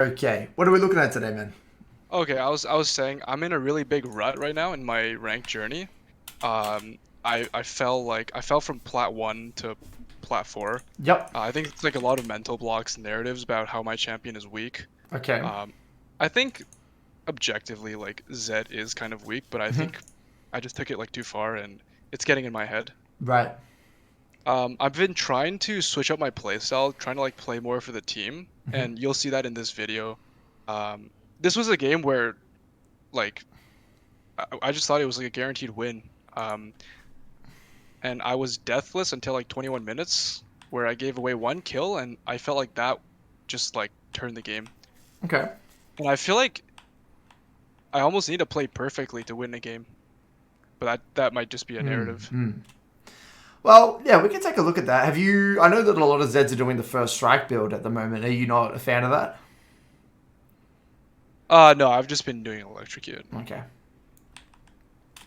Okay, what are we looking at today, man? Okay, I was saying I'm in a really big rut right now in my rank journey. I fell from plat 1 to plat 4. Yep. I think it's like a lot of mental blocks and narratives about how my champion is weak. Okay. Um, I think objectively like Zed is kind of weak, but I Hmm. think I just took it like too far and it's getting in my head. Right. I've been trying to switch up my playstyle, trying to like play more for the team, Hmm. and you'll see that in this video. Um, this was a game where like I just thought it was like a guaranteed win. Um, and I was deathless until like 21 minutes, where I gave away one kill, and I felt like that just like turned the game. Okay. And I feel like I almost need to play perfectly to win a game, but that might just be a narrative. Well, yeah, we can take a look at that. Have you? I know that a lot of Zeds are doing the first strike build at the moment. Are you not a fan of that? No, I've just been doing electrocute. Okay.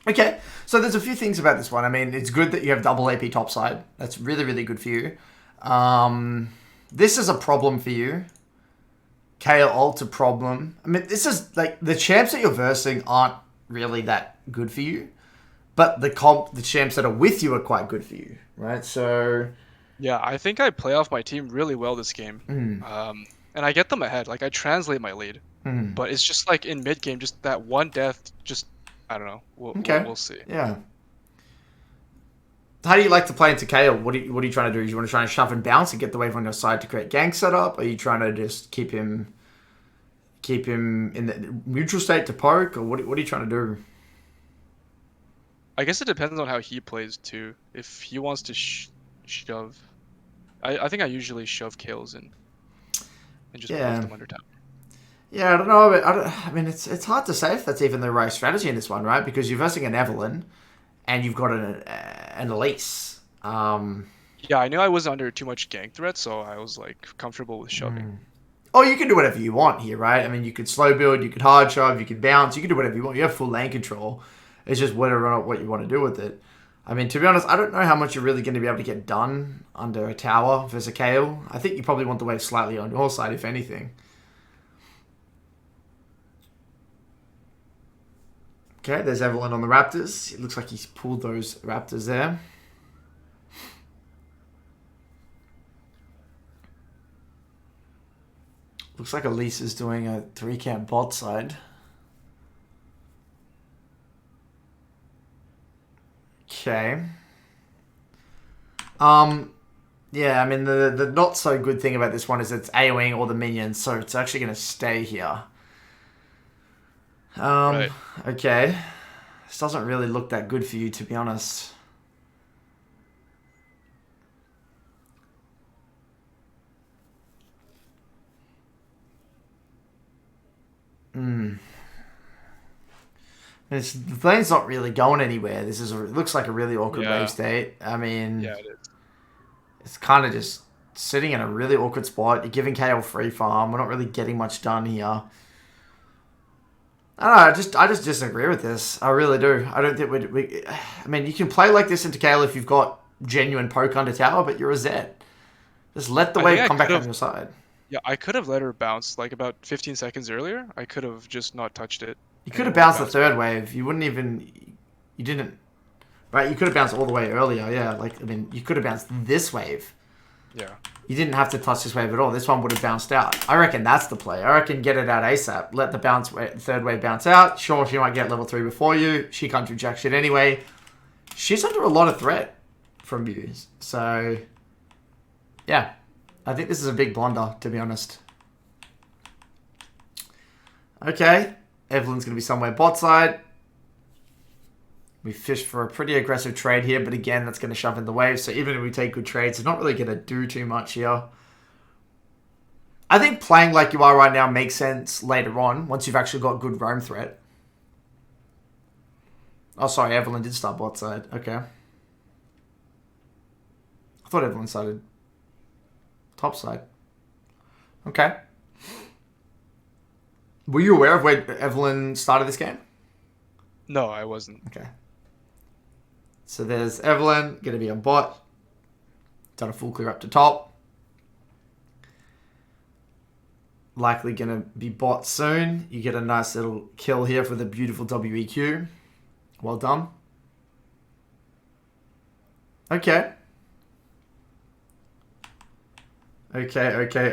Okay. So there's a few things about this one. I mean, it's good that you have double AP topside. That's really, really good for you. Um, this is a problem for you. Kayle ult a problem. I mean, this is like the champs that you're versing aren't really that good for you. But the champs that are with you are quite good for you, right? So, Yeah, I think I play off my team really well this game. And I get them ahead. Like I translate my lead, but it's just like in mid game, just that one death. Just I don't know. We'll we'll, okay, we'll see. yeah. How do you like to play into Kayle? What are you trying to do? Do you want to try and shove and bounce and get the wave on your side to create gank setup? Are you trying to just keep him in the neutral state to poke, or what are you trying to do? I guess it depends on how he plays too. If he wants to shove, I think I usually shove kills and just poke Yeah, them under tower. yeah. I don't know. I mean, it's hard to say if that's even the right strategy in this one, right? Because you're versing an Evelyn and you've got an Elise. Yeah, I knew I wasn't under too much gank threat, so I was like comfortable with shoving. Oh, you can do whatever you want here, right? I mean, you could slow build, you could hard shove, you could bounce, you can do whatever you want. You have full lane control. It's just whether or not what you want to do with it. I mean, to be honest, I don't know how much you're really going to be able to get done under a tower versus a Kayle. I think you probably want the wave slightly on your side, if anything. Okay, there's Evelyn on the Raptors. It looks like he's pulled those Raptors there. Looks like Elise is doing a 3-camp bot side. Okay. Um, Yeah, I mean, the not so good thing about this one is it's AoEing all the minions, so it's actually going to stay here. Um, Right. okay. This doesn't really look that good for you, to be honest. The lane's not really going anywhere. It looks like a really awkward wave Yeah. state. I mean, Yeah, it is. it's kind of just sitting in a really awkward spot. You're giving KO free farm. We're not really getting much done here. I don't know. I just disagree with this. I really do. I don't think we. I mean, you can play like this into Kayle if you've got genuine poke under tower, but you're a Zed. Just let the I think wave I come could back on have. your side. Yeah, I could have let her bounce like about 15 seconds earlier. I could have just not touched it, You and could it have would have bounced the bounced back. third wave. You wouldn't even. You didn't. Right? You could have bounced all the way earlier. Yeah. Like I mean, you could have bounced this wave. Yeah. You didn't have to touch this wave at all. This one would have bounced out. I reckon that's the play. I reckon get it out ASAP. Let the third wave bounce out. Sure, she might get level 3 before you. She can't do jack shit anyway. She's under a lot of threat from you. So, yeah. I think this is a big blunder, to be honest. Okay. Evelyn's going to be somewhere bot side. We fish for a pretty aggressive trade here, but again, that's going to shove in the wave. So even if we take good trades, it's not really going to do too much here. I think playing like you are right now makes sense later on, once you've actually got good roam threat. Oh, sorry, Evelyn did start bot side. Okay. I thought Evelyn started top side. Okay. Were you aware of where Evelyn started this game? No, I wasn't. Okay. So there's Evelyn, going to be on bot. Done a full clear up to top. Likely going to be bot soon. You get a nice little kill here for the beautiful WEQ. Well done. Okay. Okay.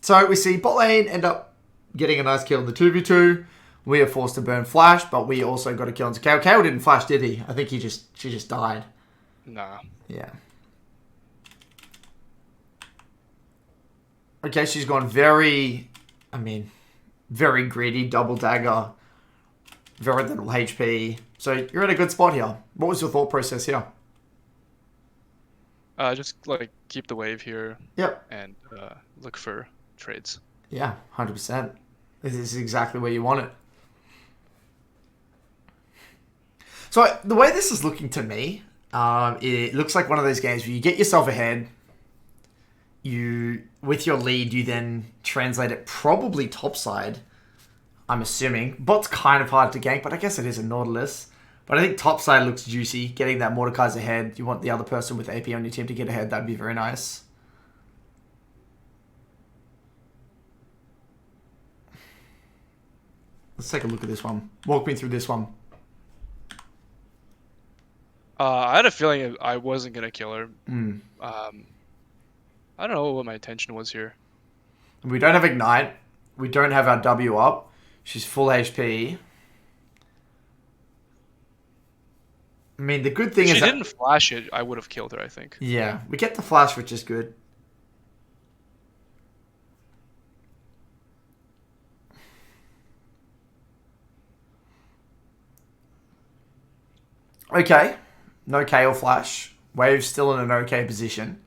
So we see bot lane end up getting a nice kill in the 2v2. We are forced to burn flash, but we also got a kill into Kayle. Kayle didn't flash, did he? I think she just died. Nah. Yeah. Okay, she's gone very greedy, double dagger, very little HP. So you're in a good spot here. What was your thought process here? Just like keep the wave here. Yep. And look for trades. Yeah, 100%. This is exactly where you want it. So the way this is looking to me, it looks like one of those games where you get yourself ahead. With your lead, you then translate it probably topside, I'm assuming. Bot's kind of hard to gank, but I guess it is a Nautilus. But I think topside looks juicy. Getting that Mordekaiser ahead. You want the other person with AP on your team to get ahead. That'd be very nice. Let's take a look at this one. Walk me through this one. I had a feeling I wasn't going to kill her. Mm. I don't know what my intention was here. We don't have Ignite. We don't have our W up. She's full HP. I mean, the good thing is if she didn't flash it, I would have killed her, I think. Yeah, we get the flash, which is good. Okay. No Kayle flash. Wave's still in an okay position.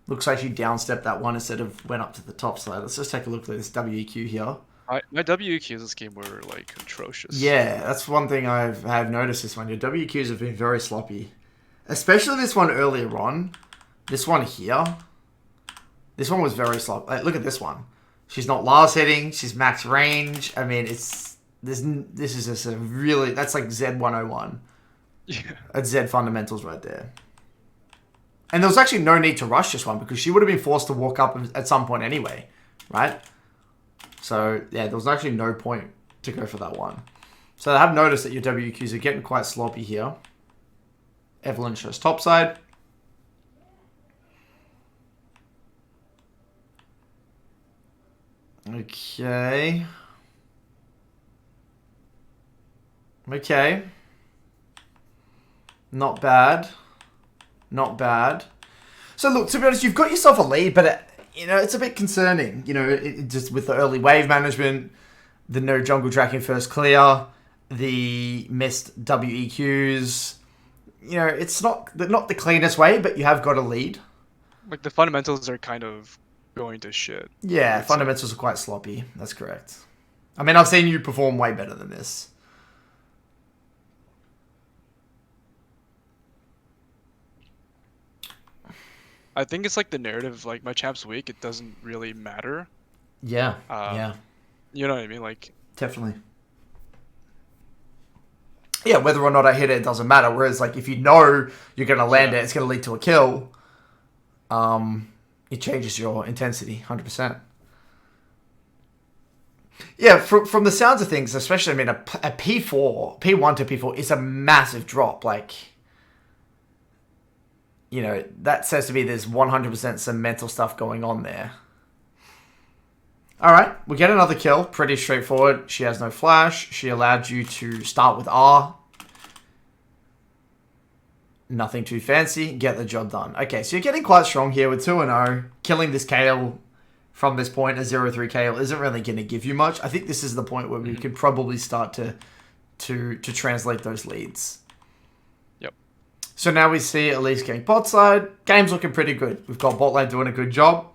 Looks like she downstepped that one instead of went up to the top side. Let's just take a look at this WEQ here. My WEQs this game were like atrocious. Yeah, that's one thing I've noticed this one. Your WEQs have been very sloppy. Especially this one earlier on. This one here. This one was very sloppy. Like, look at this one. She's not last hitting. She's max range. I mean, this is just a really... That's like Z101. Yeah. That's Z fundamentals right there. And there was actually no need to rush this one because she would have been forced to walk up at some point anyway, right? So, yeah, there was actually no point to go for that one. So I have noticed that your WQs are getting quite sloppy here. Evelyn shows topside. Okay. Okay. Not bad. Not bad. So look, to be honest, you've got yourself a lead, but it's a bit concerning. Just with the early wave management, the no jungle tracking first clear, the missed WEQs. It's not the cleanest way, but you have got a lead. Like the fundamentals are kind of going to shit. Yeah, fundamentals are quite sloppy. That's correct. I mean, I've seen you perform way better than this. I think it's like the narrative, like my champ's weak, it doesn't really matter. Yeah, yeah. You know what I mean? Like definitely. Yeah, whether or not I hit it doesn't matter. Whereas, like, if you know you're going to land it, it's going to lead to a kill. It changes your intensity, 100%. Yeah, from the sounds of things, especially, I mean, a P1 to P4 is a massive drop. Like, that says to me there's 100% some mental stuff going on there. All right, we get another kill. Pretty straightforward. She has no flash. She allowed you to start with R. Nothing too fancy. Get the job done. Okay, so you're getting quite strong here with 2-0. Killing this Kayle from this point, a 0-3 Kayle, isn't really going to give you much. I think this is the point where we could probably start to translate those leads. Yep. So now we see Elise getting bot side. Game's looking pretty good. We've got bot lane doing a good job.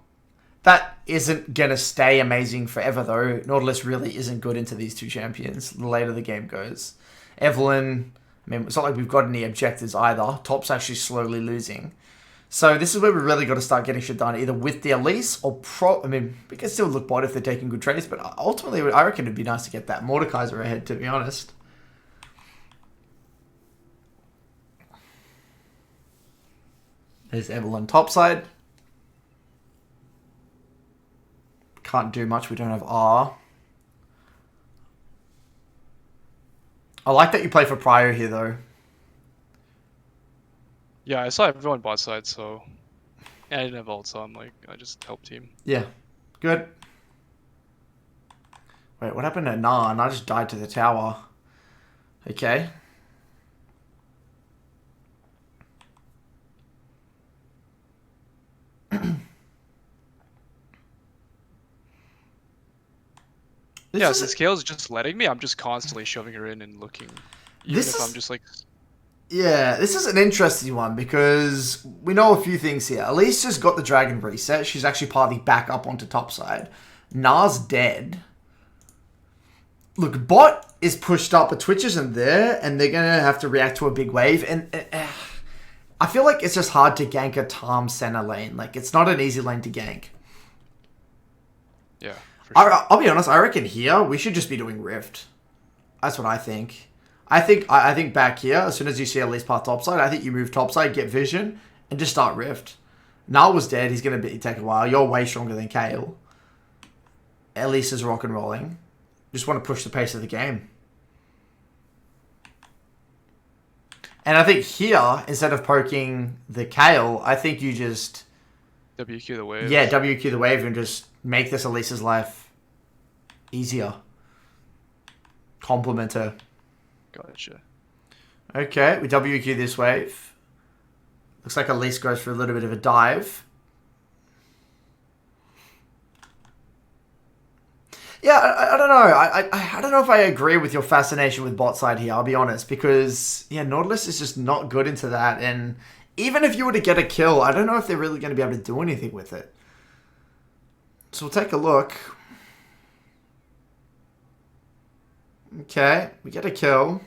That isn't going to stay amazing forever, though. Nautilus really isn't good into these two champions the later the game goes. Evelyn, I mean, it's not like we've got any objectives either. Top's actually slowly losing. So this is where we really got to start getting shit done, either with the Elise or I mean, we can still look bot if they're taking good trades, but ultimately, I reckon it'd be nice to get that Mordekaiser ahead, to be honest. There's Evelyn topside. Can't do much. We don't have R. I like that you play for Pryor here, though. Yeah, I saw everyone bot side, so and I didn't have ult, so I'm like, I just help team. Yeah. Good. Wait, what happened to Nah? Nah just died to the tower. Okay. Yeah, since Kayle's just letting me, I'm just constantly shoving her in and looking. Even if I'm just like... Yeah, this is an interesting one because we know a few things here. Elise just got the dragon reset. She's actually partly back up onto topside. Nah's dead. Look, bot is pushed up, but Twitch isn't there, and they're going to have to react to a big wave. And I feel like it's just hard to gank a Tarm center lane. Like, it's not an easy lane to gank. Yeah, for sure. I'll be honest, I reckon here we should just be doing Rift. That's what I think. I think back here, as soon as you see Elise path topside, I think you move topside, get vision, and just start Rift. Null was dead. He's going to take a while. You're way stronger than Kayle. Elise is rock and rolling. Just want to push the pace of the game. And I think here, instead of poking the Kayle, I think you just... WQ the wave. Yeah, WQ the wave and just make this Elise's life easier. Compliment her. Gotcha. Okay, we WQ this wave. Looks like Elise goes for a little bit of a dive. Yeah, I don't know. I don't know if I agree with your fascination with bot side here, I'll be honest. Because, yeah, Nautilus is just not good into that. And even if you were to get a kill, I don't know if they're really going to be able to do anything with it. So we'll take a look. Okay, we get a kill.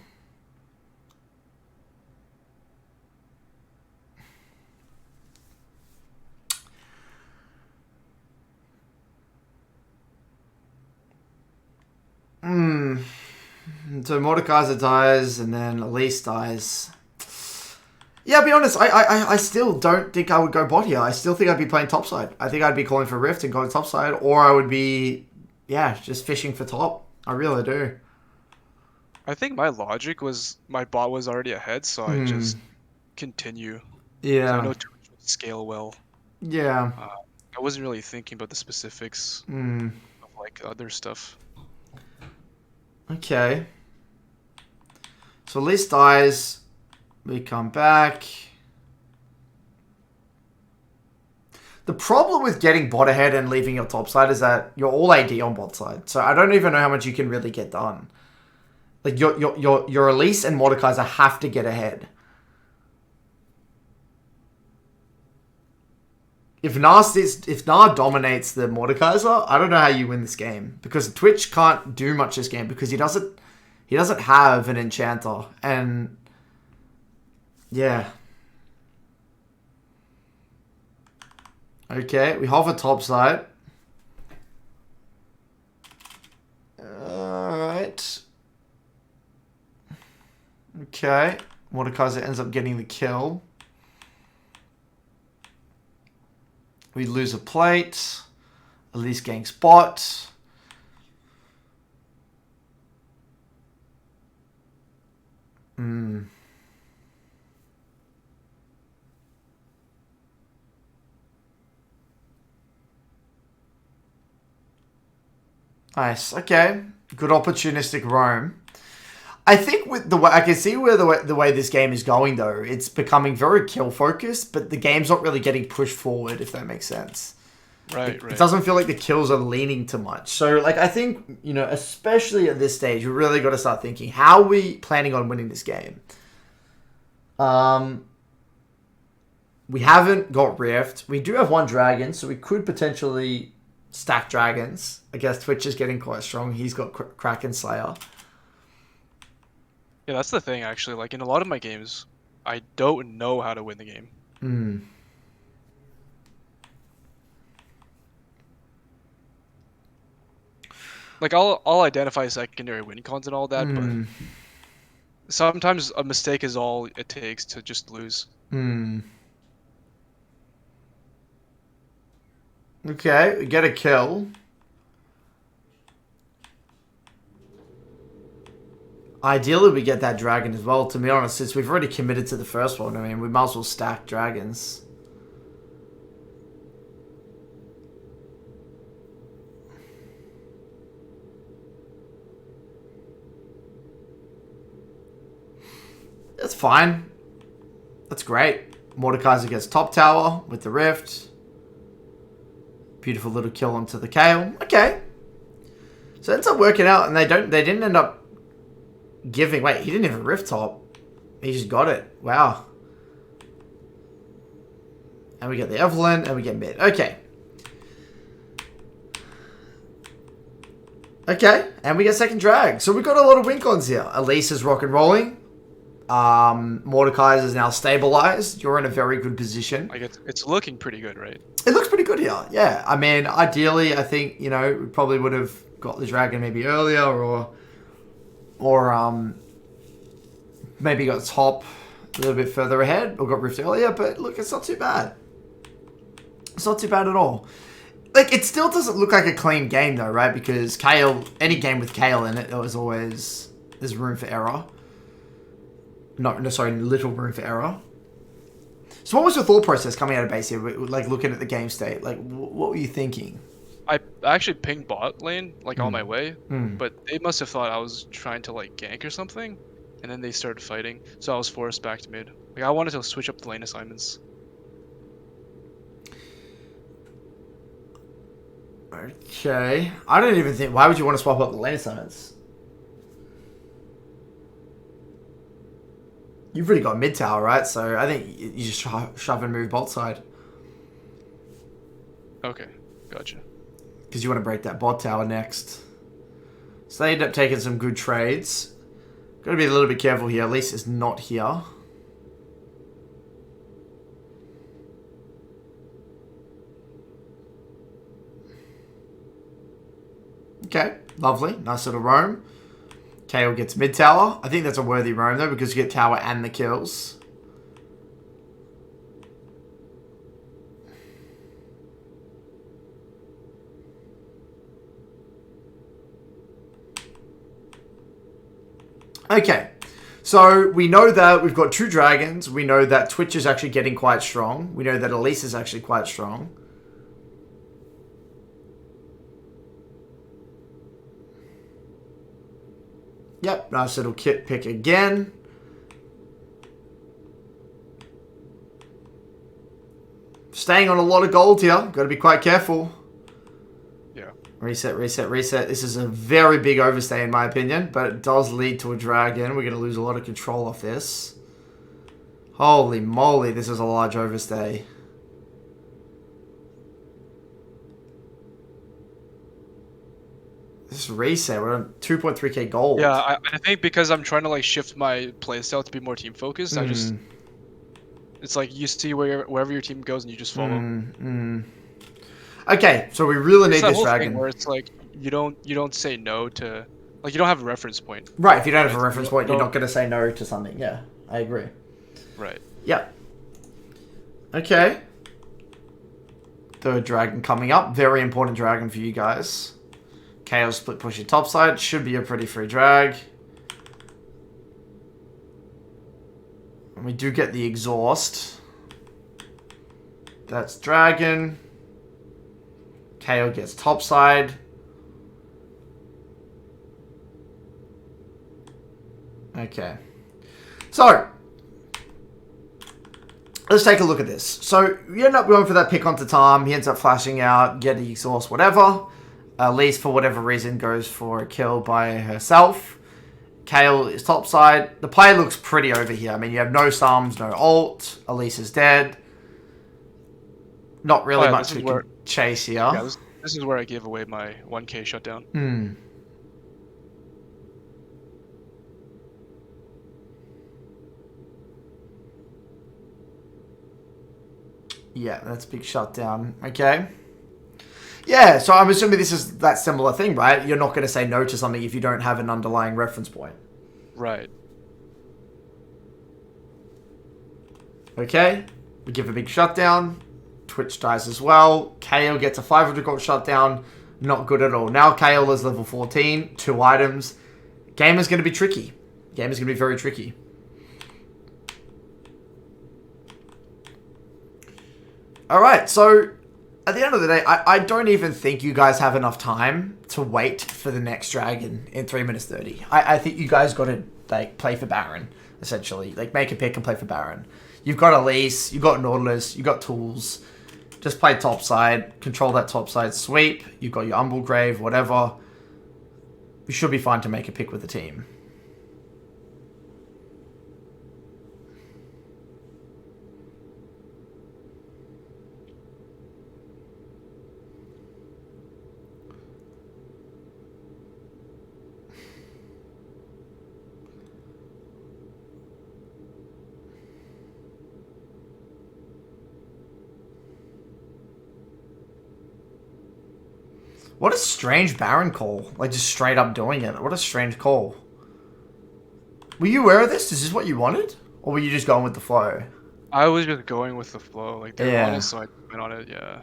So Mordekaiser dies, and then Elise dies. Yeah, I'll be honest, I still don't think I would go bot here. I still think I'd be playing topside. I think I'd be calling for Rift and going topside, or I would be, yeah, just fishing for top. I really do. I think my logic was my bot was already ahead, so I just continue. Yeah. I know Twitch would scale well. Yeah. I wasn't really thinking about the specifics of like other stuff. Okay. So Elise dies. We come back. The problem with getting bot ahead and leaving your top side is that you're all AD on bot side. So I don't even know how much you can really get done. Like your Elise and Mordekaiser have to get ahead. If Nah dominates the Mordekaiser, I don't know how you win this game. Because Twitch can't do much this game because he doesn't have an enchanter. And yeah. Okay, we hover topside. Alright. Okay. Mordekaiser ends up getting the kill. We lose a plate. Elise ganks bot. Nice. Okay. Good opportunistic roam. I think with the way I can see where the way this game is going though, it's becoming very kill focused, but the game's not really getting pushed forward, if that makes sense. Right. It doesn't feel like the kills are leaning too much. So like I think, you know, especially at this stage, we really got to start thinking, how are we planning on winning this game? We haven't got Rift. We do have one dragon, so we could potentially stack dragons. I guess Twitch is getting quite strong. He's got Kraken Slayer. Yeah, that's the thing actually. Like in a lot of my games, I don't know how to win the game. Like I'll identify secondary win cons and all that, but sometimes a mistake is all it takes to just lose. Okay, we get a kill. Ideally, we get that dragon as well, to be honest, since we've already committed to the first one. I mean, we might as well stack dragons. That's fine. That's great. Mordekaiser gets top tower with the rift. Beautiful little kill onto the Kayle. Okay. So it ends up working out, and they didn't end up giving... Wait, he didn't even rift top. He just got it. Wow. And we get the Evelyn, and we get mid. Okay. Okay, and we get second drag. So we've got a lot of win cons here. Elise is rock and rolling. Mordekaiser is now stabilized. You're in a very good position. Like it's looking pretty good, right? It looks pretty good here. Yeah, I mean, ideally, I think, you know, we probably would have got the dragon maybe earlier, or maybe got top a little bit further ahead, or got rift earlier. But look, it's not too bad. It's not too bad at all. Like, it still doesn't look like a clean game though, right? Because Kayle, any game with Kayle in it, there's room for error. No, sorry, little room for error. So what was your thought process coming out of base here, like looking at the game state? Like, what were you thinking? I actually pinged bot lane, like on my way, but they must have thought I was trying to like gank or something, and then they started fighting, so I was forced back to mid. Like, I wanted to switch up the lane assignments. Okay. I don't even think... Why would you want to swap up the lane assignments? You've really got mid tower, right? So I think you just shove and move bot side. Okay, gotcha. Because you want to break that bot tower next. So they end up taking some good trades. Got to be a little bit careful here. At least it's not here. Okay, lovely. Nice little roam. Kayle gets mid tower. I think that's a worthy roam though, because you get tower and the kills. Okay, so we know that we've got 2 dragons. We know that Twitch is actually getting quite strong. We know that Elise is actually quite strong. Yep, nice little kit pick again. Staying on a lot of gold here. Got to be quite careful. Yeah. Reset, reset, reset. This is a very big overstay in my opinion, but it does lead to a dragon. We're going to lose a lot of control off this. Holy moly, this is a large overstay. This reset, we're on 2.3k gold. Yeah, I think because I'm trying to like shift my playstyle to be more team focused, I just... It's like you see wherever your team goes and you just follow. Okay, so we really need this dragon. Where it's like you don't say no to, like, you don't have a reference point. Right, if you don't have a reference point, you're not going to say no to something. Yeah, I agree. Right. Yep. Okay. Third dragon coming up. Very important dragon for you guys. Kayle split push your top side. Should be a pretty free drag. And we do get the exhaust. That's dragon. Kayle gets top side. Okay. So, let's take a look at this. So, you end up going for that pick onto Tom. He ends up flashing out, get the exhaust, whatever. Elise, for whatever reason, goes for a kill by herself. Kayle is topside. The play looks pretty over here. I mean, you have no sums, no ult. Elise is dead. Not really much we can chase here. Yeah, this is where I gave away my 1k shutdown. Yeah, that's big shutdown. Okay. Yeah, so I'm assuming this is that similar thing, right? You're not going to say no to something if you don't have an underlying reference point. Right. Okay. We give a big shutdown. Twitch dies as well. Kayle gets a 500 gold shutdown. Not good at all. Now Kayle is level 14. 2 items. Game is going to be tricky. Game is going to be very tricky. Alright, so at the end of the day, I don't even think you guys have enough time to wait for the next dragon in 3 minutes 30. I think you guys got to like play for Baron, essentially. Like make a pick and play for Baron. You've got Elise, you've got Nautilus, you've got tools. Just play topside, control that topside sweep. You've got your Umbral Grave, whatever. You should be fine to make a pick with the team. What a strange Baron call. Like, just straight up doing it. What a strange call. Were you aware of this? Is this what you wanted? Or were you just going with the flow? I was just going with the flow. Like, they were on it, so I went on it, yeah.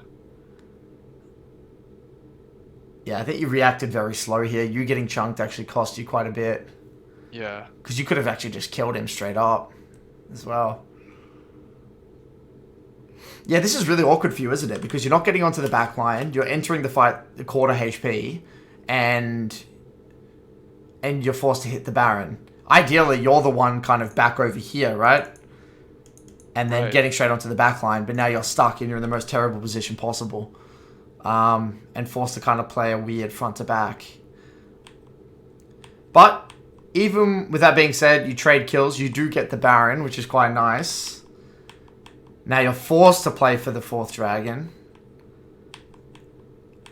Yeah, I think you reacted very slow here. You getting chunked actually cost you quite a bit. Yeah. Because you could have actually just killed him straight up as well. Yeah, this is really awkward for you, isn't it? Because you're not getting onto the back line. You're entering the fight the quarter HP. And you're forced to hit the Baron. Ideally, you're the one kind of back over here, right? And then getting straight onto the back line. But now you're stuck and you're in the most terrible position possible. And forced to kind of play a weird front to back. But even with that being said, you trade kills. You do get the Baron, which is quite nice. Now you're forced to play for the 4th dragon.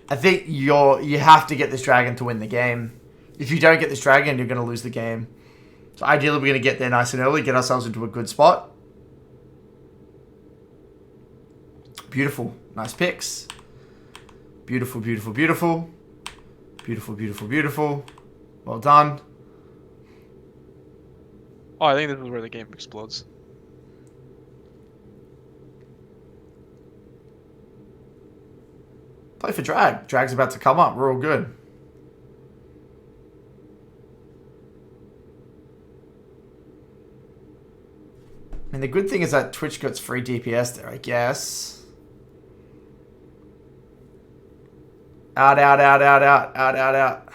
I think you have to get this dragon to win the game. If you don't get this dragon, you're going to lose the game. So ideally, we're going to get there nice and early, get ourselves into a good spot. Beautiful. Nice picks. Beautiful, beautiful, beautiful. Beautiful, beautiful, beautiful. Well done. Oh, I think this is where the game explodes. Play for Drag. Drag's about to come up. We're all good. I mean, the good thing is that Twitch gets free DPS there, I guess. Out, out, out, out, out, out, out, out.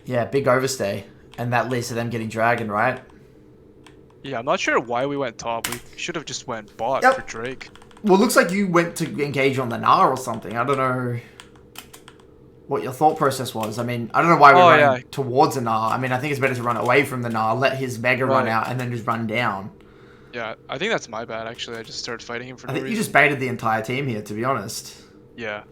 Yeah, big overstay. And that leads to them getting Dragon, right? Yeah, I'm not sure why we went top. We should have just went bot for Drake. Well, it looks like you went to engage on the Gnar or something. I don't know what your thought process was. I mean, I don't know why we're running towards a Gnar. I mean, I think it's better to run away from the Gnar, let his Mega run out, and then just run down. Yeah, I think that's my bad, actually. I just started fighting him for no reason. I think you just baited the entire team here, to be honest. Yeah.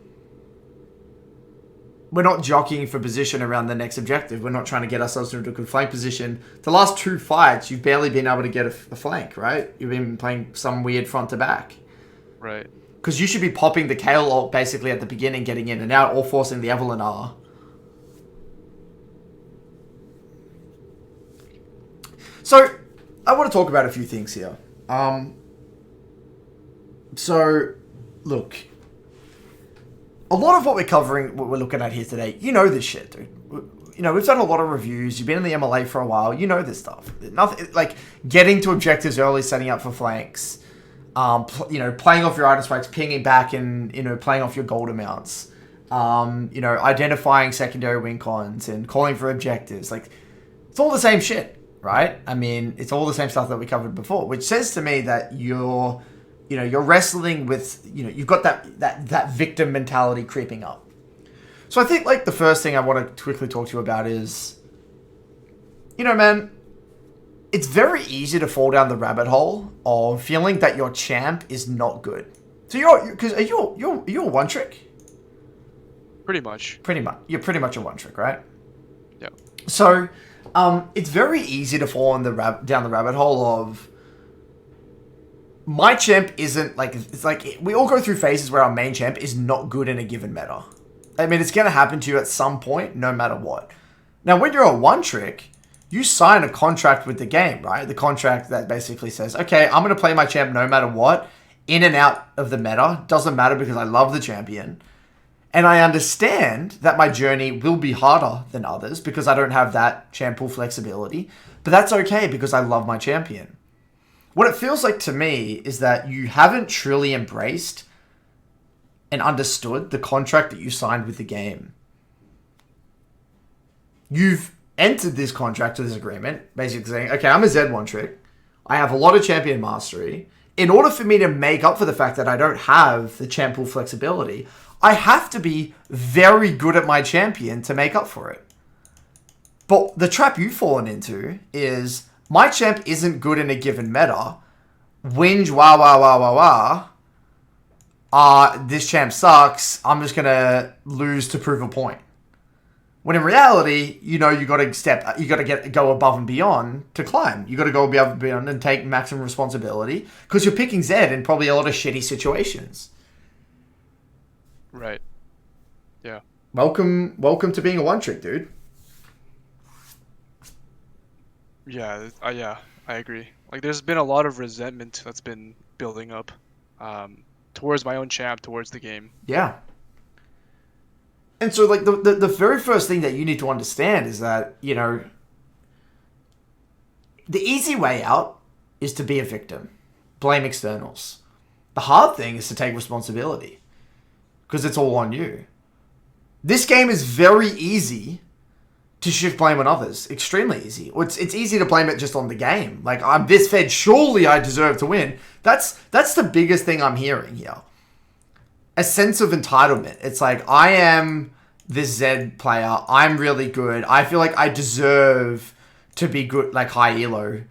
We're not jockeying for position around the next objective. We're not trying to get ourselves into a good flank position. The last 2 fights, you've barely been able to get a flank, right? You've been playing some weird front to back. Right. Because you should be popping the Kayle ult basically at the beginning, getting in and out, or forcing the Evelyn R. So, I want to talk about a few things here. So, look. A lot of what we're covering, what we're looking at here today, you know this shit, dude. You know, we've done a lot of reviews. You've been in the MLA for a while. You know this stuff. Nothing like getting to objectives early, setting up for flanks. You know, playing off your item spikes, pinging back, and you know, playing off your gold amounts. You know, identifying secondary win cons and calling for objectives. Like, it's all the same shit, right? I mean, it's all the same stuff that we covered before, which says to me that you're wrestling with, you know, you've got that victim mentality creeping up. So I think, like, the first thing I want to quickly talk to you about is, you know, man, it's very easy to fall down the rabbit hole of feeling that your champ is not good. So are you a one trick? Pretty much. You're pretty much a one trick, right? Yeah. So, it's very easy to fall down the rabbit hole of, my champ isn't, like, it's like, we all go through phases where our main champ is not good in a given meta. I mean, it's going to happen to you at some point, no matter what. Now, when you're a one trick, you sign a contract with the game, right? The contract that basically says, okay, I'm going to play my champ no matter what, in and out of the meta. Doesn't matter because I love the champion. And I understand that my journey will be harder than others because I don't have that champ pool flexibility. But that's okay because I love my champion. What it feels like to me is that you haven't truly embraced and understood the contract that you signed with the game. You've entered this contract or this agreement, basically saying, okay, I'm a Z1 trick. I have a lot of champion mastery. In order for me to make up for the fact that I don't have the champ pool flexibility, I have to be very good at my champion to make up for it. But the trap you've fallen into is, my champ isn't good in a given meta. Whinge, this champ sucks. I'm just going to lose to prove a point. When in reality, you got to go above and beyond to climb. You got to go above and beyond and take maximum responsibility because you're picking Zed in probably a lot of shitty situations. Right. Yeah. Welcome to being a one trick, dude. Yeah, I agree. Like, there's been a lot of resentment that's been building up, towards my own champ, towards the game. Yeah. And so, like, the very first thing that you need to understand is that, the easy way out is to be a victim. Blame externals. The hard thing is to take responsibility. Because it's all on you. This game is very easy to shift blame on others. Extremely easy. Or it's easy to blame it just on the game. Like, I'm this fed, surely I deserve to win. That's the biggest thing I'm hearing here. A sense of entitlement. It's like, I am this Z player. I'm really good. I feel like I deserve to be good, like high elo.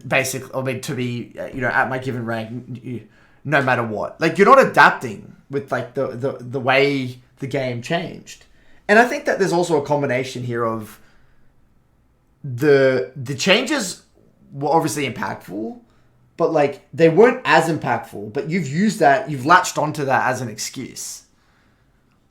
Basically, I mean, to be, at my given rank, no matter what. Like, you're not adapting with, like, the way the game changed. And I think that there's also a combination here of the changes were obviously impactful, but, like, they weren't as impactful. But you've latched onto that as an excuse.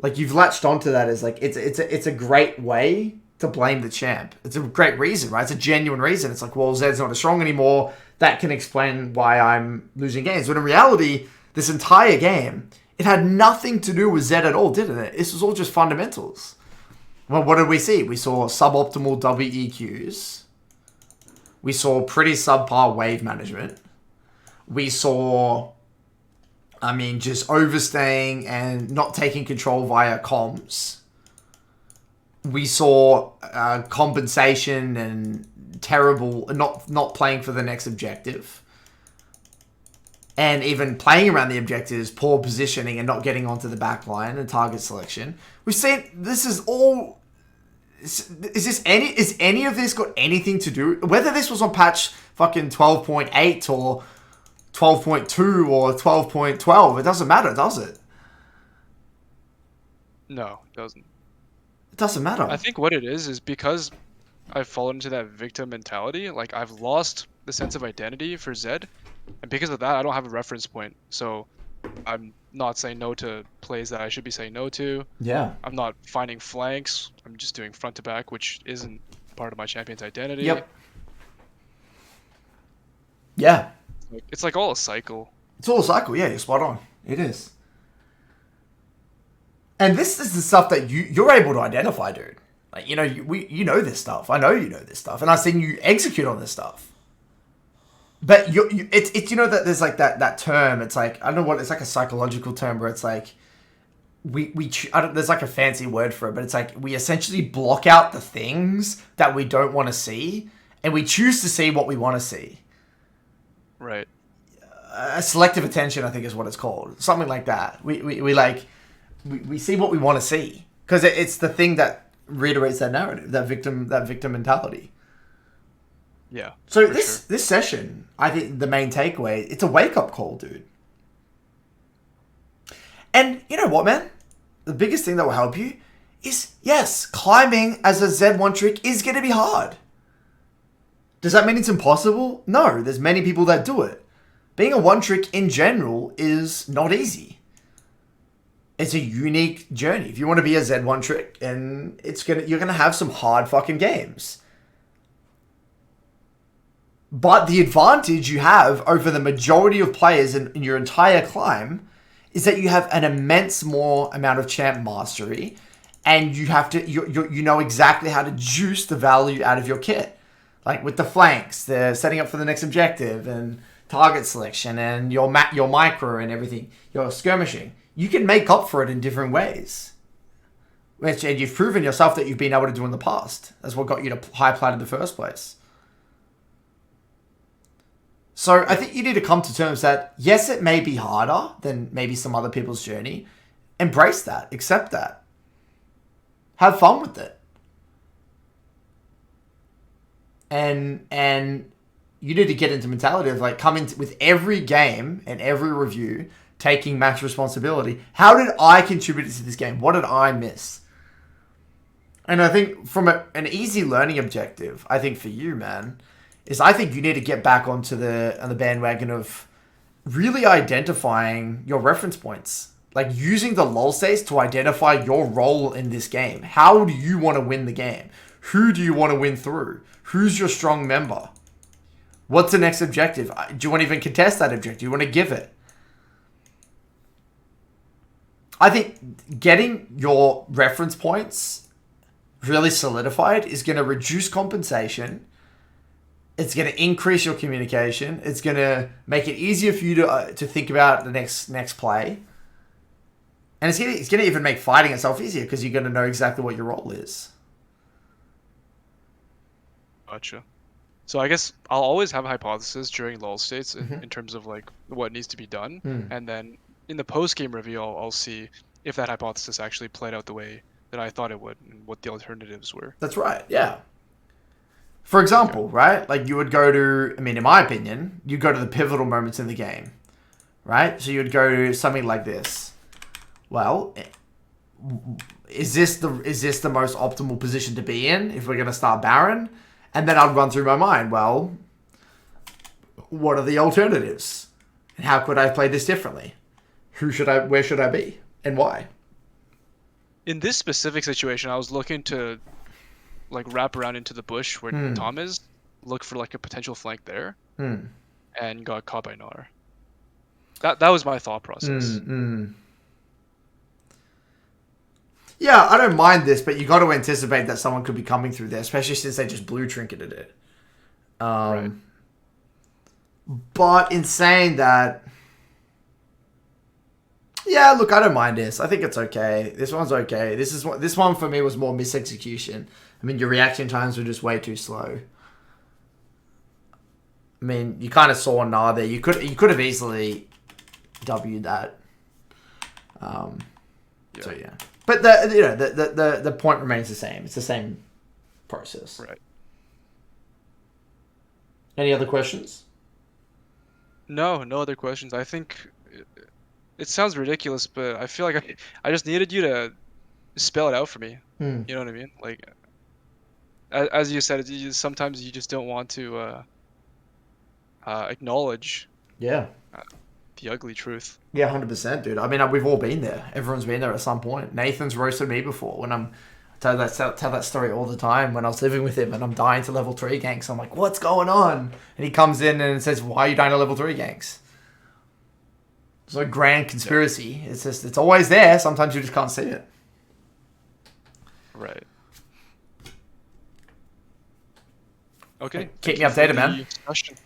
Like, you've latched onto that as, like, it's a great way to blame the champ. It's a great reason, right? It's a genuine reason. It's like, well, Zed's not as strong anymore. That can explain why I'm losing games. But in reality, this entire game, it had nothing to do with Zed at all, didn't it? This was all just fundamentals. Well, what did we see? We saw suboptimal WEQs. We saw pretty subpar wave management. We saw, just overstaying and not taking control via comms. We saw compensation and terrible, not playing for the next objective. And even playing around the objectives, poor positioning and not getting onto the back line and target selection. We've seen, this is all... Is any of this got anything to do... Whether this was on patch fucking 12.8 or 12.2 or 12.12, it doesn't matter, does it? No, it doesn't. It doesn't matter. I think what it is because I've fallen into that victim mentality. Like, I've lost the sense of identity for Zed, and because of that, I don't have a reference point. So I'm not saying no to plays that I should be saying no to. Yeah. I'm not finding flanks. I'm just doing front to back, which isn't part of my champion's identity. Yep. Yeah. It's like all a cycle. It's all a cycle, yeah, you're spot on. It is. And this is the stuff that you're able to identify, dude. Like, you know this stuff. I know you know this stuff. And I've seen you execute on this stuff. But it's that there's like that term. It's like, I don't know what, it's like a psychological term where it's like, there's like a fancy word for it, but it's like we essentially block out the things that we don't want to see, and we choose to see what we want to see. Right. Selective attention, I think, is what it's called. Something like that. We see what we want to see because it's the thing that reiterates that narrative, that victim mentality. Yeah. So this session, I think the main takeaway, it's a wake up call, dude. And you know what, man? The biggest thing that will help you is, yes, climbing as a Z1 trick is going to be hard. Does that mean it's impossible? No, there's many people that do it. Being a one trick in general is not easy. it's a unique journey. If you want to be a Z1 trick, and you're gonna have some hard fucking games. But the advantage you have over the majority of players in your entire climb is that you have an immense more amount of champ mastery, and you know exactly how to juice the value out of your kit. Like with the flanks, the setting up for the next objective, and target selection, and your micro and everything, your skirmishing. You can make up for it in different ways. And you've proven yourself that you've been able to do in the past. That's what got you to high plat in the first place. So I think you need to come to terms that, yes, it may be harder than maybe some other people's journey. Embrace that. Accept that. Have fun with it. And you need to get into mentality of like coming with every game and every review, taking max responsibility. How did I contribute to this game? What did I miss? And I think from an easy learning objective, I think for you, man, is I think you need to get back on the bandwagon of really identifying your reference points. Like using the lull states to identify your role in this game. How do you want to win the game? Who do you want to win through? Who's your strong member? What's the next objective? Do you want to even contest that objective? Do you want to give it? I think getting your reference points really solidified is going to reduce compensation. It's going to increase your communication. It's going to make it easier for you to think about the next play. And it's going to even make fighting itself easier because you're going to know exactly what your role is. Gotcha. So I guess I'll always have a hypothesis during lull states in terms of like what needs to be done, and then in the post game review, I'll see if that hypothesis actually played out the way that I thought it would, and what the alternatives were. That's right. Yeah. For example, right? Like you would go to, I mean, in my opinion, you go to the pivotal moments in the game, right? So you would go to something like this. Well, is this the most optimal position to be in if we're going to start Baron? And then I'd run through my mind, well, what are the alternatives? And how could I have played this differently? Where should I be? And why? In this specific situation, I was looking to like wrap around into the bush where Tom is, look for like a potential flank there, and got caught by Gnar. That was my thought process. Yeah, I don't mind this, but you got to anticipate that someone could be coming through there, especially since they just blue trinketed it. Right. But in saying that, yeah, look, I don't mind this. I think it's okay. This one's okay. This one for me was more misexecution. I mean, your reaction times were just way too slow. I mean, you kind of saw Gnar there. You could have easily W'd that. So yeah. But the point remains the same. It's the same process. Right. Any other questions? No other questions. I think it sounds ridiculous, but I feel like I just needed you to spell it out for me. You know what I mean? Like, as you said, sometimes you just don't want to acknowledge. Yeah. The ugly truth. Yeah, 100%, dude. I mean, we've all been there. Everyone's been there at some point. Nathan's roasted me before when I tell that story all the time when I was living with him and I'm dying to level 3 ganks. I'm like, what's going on? And he comes in and says, why are you dying to level 3 ganks? It's a grand conspiracy. Yeah. It's always there. Sometimes you just can't see it. Right. Okay. Keep me updated, man. Discussion.